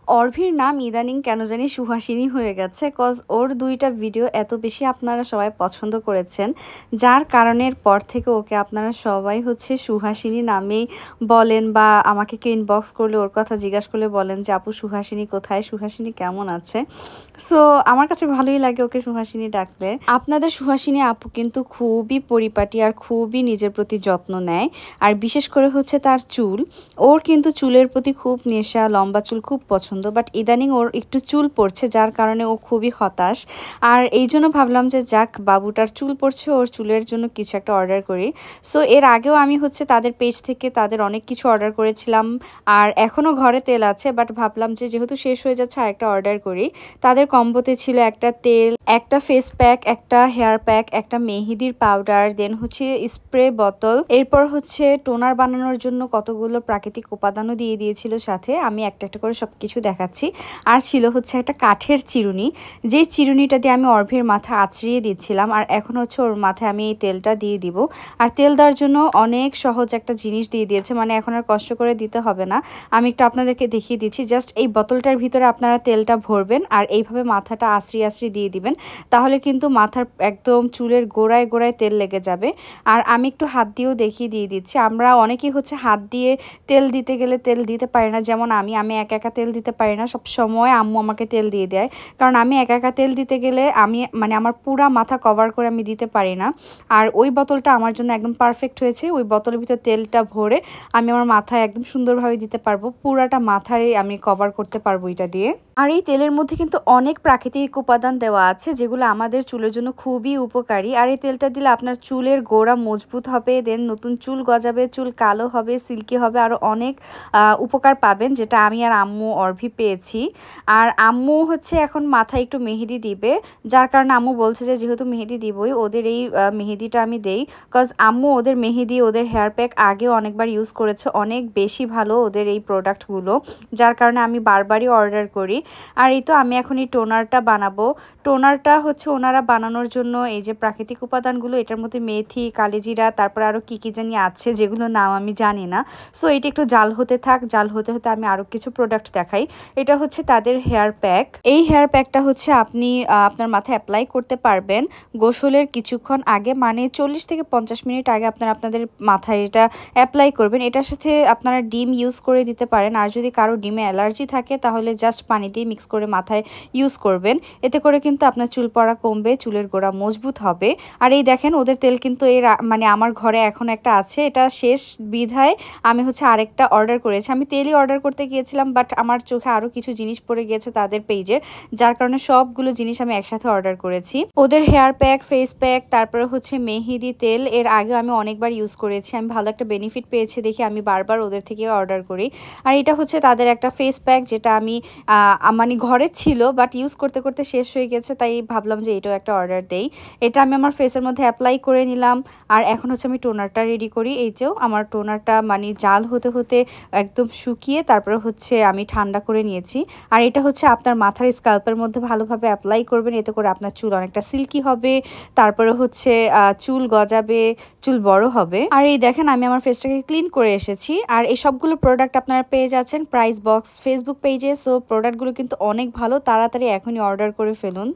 অর্ভির নাম ইদানিং কেন জানি সুহাসিনী হয়ে গেছে, কজ ওর দুইটা ভিডিও এত বেশি আপনারা সবাই পছন্দ করেছেন, যার কারণের পর থেকে ওকে আপনারা সবাই হচ্ছে সুহাসিনী নামেই বলেন, বা আমাকে কেউ ইনবক্স করলে ওর কথা জিজ্ঞাসা করলে বলেন যে আপু সুহাসিনী কোথায়, সুহাসিনী কেমন আছে। সো আমার কাছে ভালোই লাগে ওকে সুহাসিনী ডাকলে। আপনাদের সুহাসিনী আপু কিন্তু খুবই পরিপাটি আর খুবই নিজের প্রতি যত্ন নেয়, আর বিশেষ করে হচ্ছে তার চুল। ওর কিন্তু চুলের প্রতি খুব নেশা, লম্বা চুল খুব পছন্দ, বাট ইদানিং ওর একটু চুল পড়ছে, যার কারণে ও খুবই হতাশ। আর এই জন্য ভাবলাম যে যাক, বাবুটার চুল পড়ছে, ওর চুলের জন্য কিছু একটা অর্ডার করি। সো এর আগেও আমি হচ্ছে তাদের পেজ থেকে তাদের অনেক কিছু অর্ডার করেছিলাম, আর এখনও ঘরে তেল আছে, বাট ভাবলাম যে যেহেতু শেষ হয়ে যাচ্ছে আর একটা অর্ডার করি। তাদের কম্বোতে ছিল একটা তেল, একটা ফেস প্যাক, একটা হেয়ার প্যাক, একটা মেহেদির পাউডার, দেন হচ্ছে স্প্রে বোতল, এরপর হচ্ছে টোনার বানানোর জন্য কতগুলো প্রাকৃতিক উপাদানও দিয়ে দিয়েছিল সাথে। আমি একটা একটা করে সব কিছু দেখাচ্ছি। আর ছিল হচ্ছে একটা কাঠের চিরুনি, যে চিরুনিটা দিয়ে আমি অর্ভির মাথা আঁচড়িয়ে দিচ্ছিলাম, আর এখন হচ্ছে ওর মাথায় আমি এই তেলটা দিয়ে দিব। আর তেল দেওয়ার জন্য অনেক সহজ একটা জিনিস দিয়ে দিয়েছে, মানে এখন আর কষ্ট করে দিতে হবে না। আমি একটু আপনাদেরকে দেখিয়ে দিচ্ছি। জাস্ট এই বোতলটার ভিতরে আপনারা তেলটা ভরবেন আর এইভাবে মাথাটা আঁচড়িয়ে আঁচড়িয়ে দিয়ে দিবেন, তাহলে কিন্তু মাথার একদম চুলের গোড়ায় গোড়ায় তেল লেগে যাবে। আর আমি একটু হাত দিয়েও দেখিয়ে দিয়ে দিচ্ছি। আমরা অনেকেই হচ্ছে হাত দিয়ে তেল দিতে গেলে তেল দিতে পারি না, যেমন আমি একা একা তেল দিতে পারি না, সব সময় আম্মু আমাকে তেল দিয়ে দেয়, কারণ আমি একা একা তেল দিতে গেলে আমি আমার পুরা মাথা কভার করে আমি দিতে পারি না। আর ওই বোতলটা আমার জন্য একদম পারফেক্ট হয়েছে। ওই বোতলের ভিতর তেলটা ভরে আমি আমার মাথায় একদম সুন্দরভাবে দিতে পারবো, পুরাটা মাথায় আমি কভার করতে পারবো এটা দিয়ে। আর এই তেলের মধ্যে কিন্তু অনেক প্রাকৃতিক উপাদান দেওয়া আছে, যেগুলো আমাদের চুলের জন্য খুবই উপকারী। আর এই তেলটা দিলে আপনার চুলের গোড়া মজবুত হবে, দেন নতুন চুল গজাবে, চুল কালো হবে, সিল্কি হবে, আরও অনেক উপকার পাবেন, যেটা আমি আর আম্মু অর্ভি পেয়েছি। আর আম্মু হচ্ছে এখন মাথায় একটু মেহেদি দিবে, যার কারণে আম্মু বলছে যে যেহেতু মেহেদি দিবই, ওদের এই মেহেদিটা আমি দেই, কজ আম্মু ওদের মেহেদি, ওদের হেয়ার প্যাক আগেও অনেকবার ইউজ করেছে, অনেক বেশি ভালো ওদের এই প্রোডাক্টগুলো, যার কারণে আমি বারবারই অর্ডার করি। আর এই তো আমি এখন এই টোনারটা বানাবো। টোনারটা হচ্ছে ওনারা বানানোর জন্য এই যে প্রাকৃতিক উপাদানগুলো, এটার মধ্যে মেথি, কালিজিরা, তারপর আরও কী কী জানি আছে যেগুলো নাম আমি জানি না। সো এটা একটু জাল হতে থাক, জাল হতে হতে আমি আরও কিছু প্রোডাক্ট দেখাই। এটা হচ্ছে তাদের হেয়ার প্যাক। এই হেয়ার প্যাকটা হচ্ছে আপনি আপনার মাথায় অ্যাপ্লাই করতে পারবেন গোসলের কিছুক্ষণ আগে, মানে 40 থেকে 50 মিনিট আগে আপনাদের মাথায় এটা অ্যাপ্লাই করবেন। এটার সাথে আপনারা ডিম ইউজ করে দিতে পারেন, আর যদি কারো ডিমে অ্যালার্জি থাকে তাহলে জাস্ট পানি দিয়ে মিক্স করে মাথায় ইউজ করবেন। এতে করে কিন্তু আপনার চুল পড়া কমবে, চুলের গোড়া মজবুত হবে। আর এই দেখেন ওদের তেল কিন্তু আমার ঘরে এখন একটা আছে, এটা শেষ বিধায় আমি হচ্ছে আরেকটা অর্ডার করেছি। আমি তেলই অর্ডার করতে গিয়েছিলাম, বাট আমার চোখে আরও কিছু জিনিস পড়ে গিয়েছে তাদের পেজের, যার কারণে সবগুলো জিনিস আমি একসাথে অর্ডার করেছি। ওদের হেয়ার প্যাক, ফেস প্যাক, তারপরে হচ্ছে মেহেদি তেল, এর আগেও আমি অনেকবার ইউজ করেছি, আমি ভালো একটা বেনিফিট পেয়েছি দেখে আমি বারবার ওদের থেকে অর্ডার করি। আর এটা হচ্ছে তাদের একটা ফেস প্যাক, যেটা আমি মানে ঘরে ছিল, বাট ইউজ করতে করতে শেষ হয়ে গেছে, তাই ভাবলাম যে এটাও একটা অর্ডার দেই। এটা আমি আমার ফেসের মধ্যে অ্যাপ্লাই করে নিলাম। আর এখন হচ্ছে আমি টোনারটা রেডি করি। এই যে আমার টোনারটা মানে জাল হতে হতে একদম শুকিয়ে তারপরে হচ্ছে আমি ঠান্ডা করে নিয়েছি। আর এটা হচ্ছে আপনার মাথার স্কাল্পের মধ্যে ভালোভাবে অ্যাপ্লাই করবেন, এতে করে আপনার চুল অনেকটা সিল্কি হবে, তারপরে হচ্ছে চুল গজাবে, চুল বড় হবে। আর এই দেখেন আমি আমার ফেসটাকে ক্লিন করে এসেছি। আর এই সবগুলো প্রোডাক্ট আপনারা পেয়ে যাচ্ছেন প্রাইস বক্স ফেসবুক পেজে। সো প্রোডাক্টগুলো কিন্তু অনেক ভালো, তাড়াতাড়ি এখনই অর্ডার করে ফেলুন।